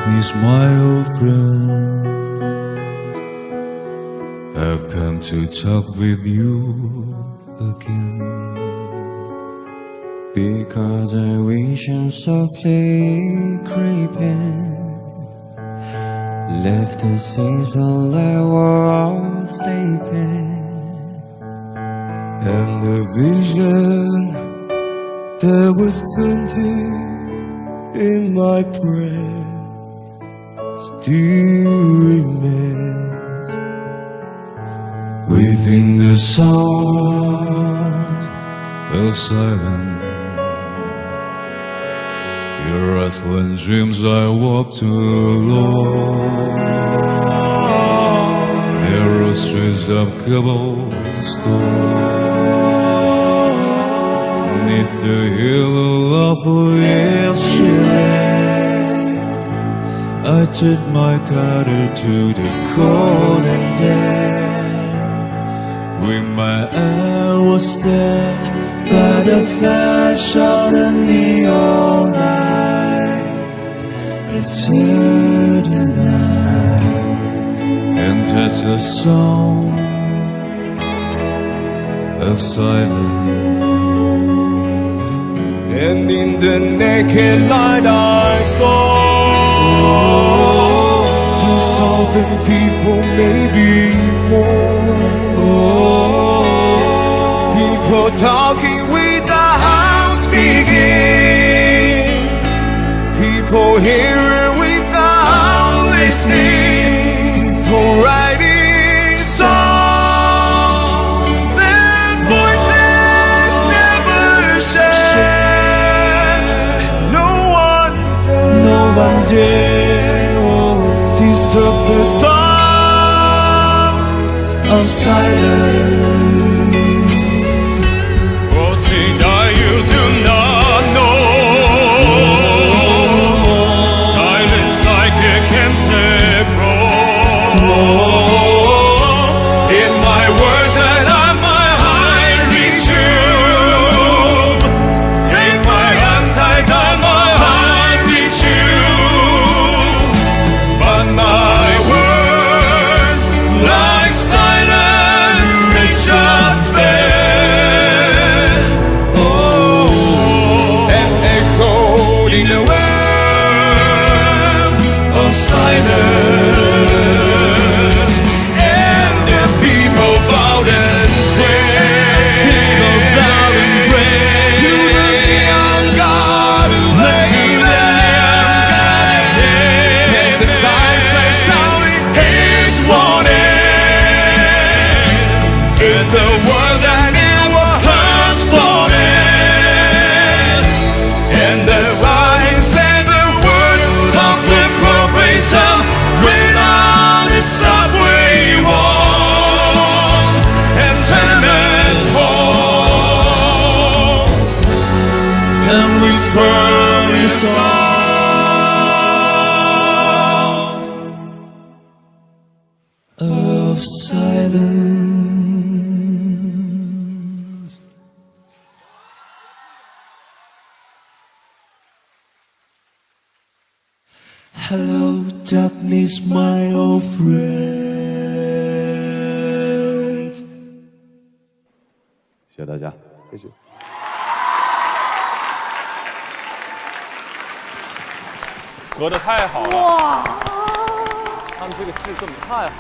darkness, my old friend, I've come to talk with you again. Because I vision softly creeping left the scenes while I was sleeping, and the vision that was painted in my prayer still remains within the sound of silence. Your rustling dreams I walked alone, narrow streets of cobblestone, beneath the yellow of yesterday. I took my cutter to the cold and dead. With my arrows there by the flash of the neon light, it's here tonight, and that's the song of silence. And in the naked light I saw 2,000 people, maybe more. People talking without speaking, people hearing without listening, people writing songs that voices never share. No one dare disturb the sound of silence. Of silence. Hello, darkness, my old friend. 谢谢大家，谢谢。合得太好了！哇，他们这个气氛太好了。